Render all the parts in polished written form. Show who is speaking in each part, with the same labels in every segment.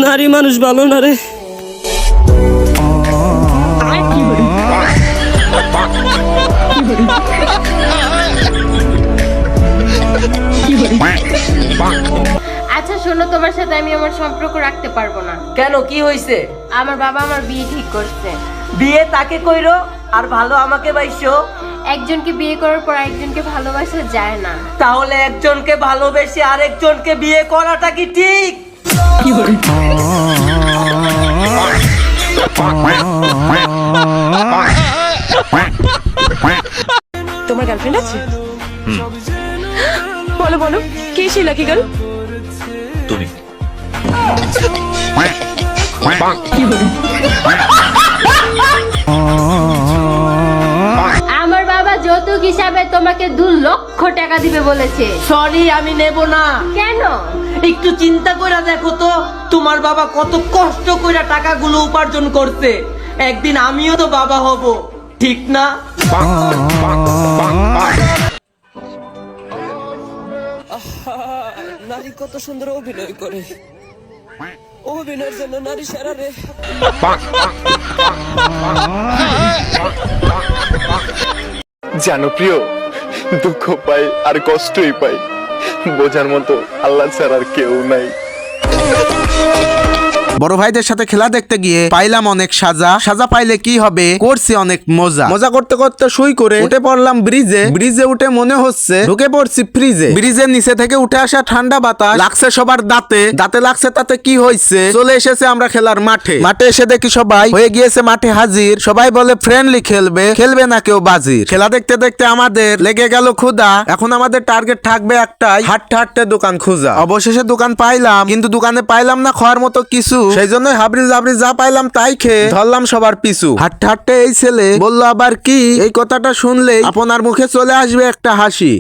Speaker 1: নারী মানুষ ভালো না রে।
Speaker 2: আচ্ছা শোনো, তোমার সাথে আমি আমার সম্পর্ক রাখতে পারবো না।
Speaker 3: কেন, কি হইছে?
Speaker 2: আমার বাবা আমার বিয়ে ঠিক করছে।
Speaker 3: বিয়ে তাকে কইরো আর ভালো আমাকে বাইসো।
Speaker 2: একজনকে বিয়ে করার পর একজনকে ভালোবাসা যায় না।
Speaker 3: তাহলে একজনকে ভালোবেসে আরেকজনকে বিয়ে করাটা কি ঠিক?
Speaker 4: তোমার গার্লফ্রেন্ড আছে? বলো বলো, কে সেই লাকি গার্ল?
Speaker 5: তুমি।
Speaker 2: আমার বাবা যৌতুক হিসাবে তোমাকে 2 লক্ষ টাকা দিবে বলেছে।
Speaker 3: সরি, আমি নেব না।
Speaker 2: কেন?
Speaker 3: একটু চিন্তা করে দেখো তো, তোমার বাবা কত কষ্ট করে টাকাগুলো উপার্জন করছে। একদিন আমিও তো বাবা হব, ঠিক না?
Speaker 1: নারী কত সুন্দর অভিনয় করে, অভিনয়ের জন্য নারী সেরা রে।
Speaker 6: জানো প্রিয়, দুঃখ পাই আর কষ্টই পাই, বোঝার মতো আল্লাহ ছাড়া আর কেউ নাই।
Speaker 7: বড় ভাইদের সাথে খেলা দেখতে গিয়ে পাইলাম অনেক সাজা। সাজা পাইলে কি হবে, করছি অনেক মজা। মজা করতে করতে শুই করে উঠে পড়লাম ব্রিজে। ব্রিজে উঠে মনে হচ্ছে ঢুকে পড়ছি ফ্রিজে। ব্রিজের নিচে থেকে উঠে আসা ঠান্ডা বাতাস লাগছে সবার দাঁতে। দাঁতে লাগছে তাতে কি হয়েছে, চলে এসেছে আমরা খেলার মাঠে। মাঠে এসে দেখি সবাই হয়ে গিয়েছে মাঠে হাজির। সবাই বলে ফ্রেন্ডলি খেলবে, খেলবে না কেউ বাজির। খেলা দেখতে দেখতে আমাদের লেগে গেল ক্ষুধা। এখন আমাদের টার্গেট থাকবে একটাই, হাঁটতে হাঁটতে দোকান খোঁজা। অবশেষে দোকান পাইলাম, কিন্তু দোকানে পাইলাম না খাওয়ার মতো কিছু। সেই জন্য হাবড়ি জাবড়ি যা পাইলাম তাই খেয়ে ধরলাম সবার পিছু। হাঁটতে হাঁটতে এই ছেলে বলল আবার কি, এই কথাটা শুনলেই আপনার মুখে চলে আসবে একটা হাসি।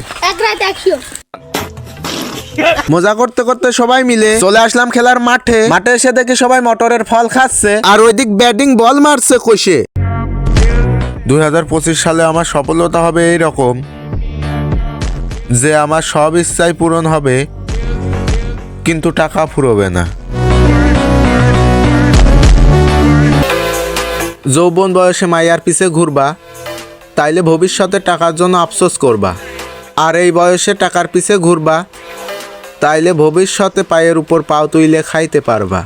Speaker 7: মজা করতে করতে সবাই মিলে চলে আসলাম খেলার মাঠে। মাঠে এসে দেখি সবাই মটরের ফল খাচ্ছে, আর ওইদিক ব্যাটিং বল মারছে কষে। 2025 সালে আমার সফলতা হবে এইরকম যে আমার সব ইচ্ছাই পূরণ হবে, কিন্তু টাকা ফুরোবে না। যৌবন বয়সে মাইয়ার পিছে ঘুরবা, তাইলে ভবিষ্যতে টাকার জন্য আফসোস করবা। আর এই বয়সে টাকার পিছে ঘুরবা, তাইলে ভবিষ্যতে পায়ের উপর পাও তুইলে খাইতে পারবা।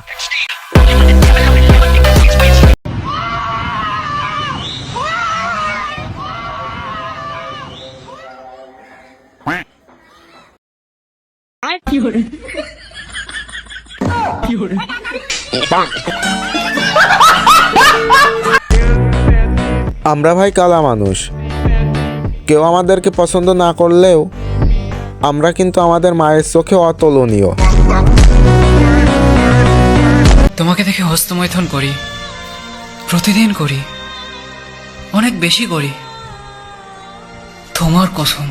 Speaker 7: আমরা ভাই কালা মানুষ, কেউ আমাদেরকে পছন্দ না করলেও আমরা কিন্তু আমাদের মায়ের চোখে অতুলনীয়।
Speaker 8: তোমাকে দেখে হস্তমৈথুন করি, প্রতিদিন করি, অনেক বেশি করি, তোমার কসম।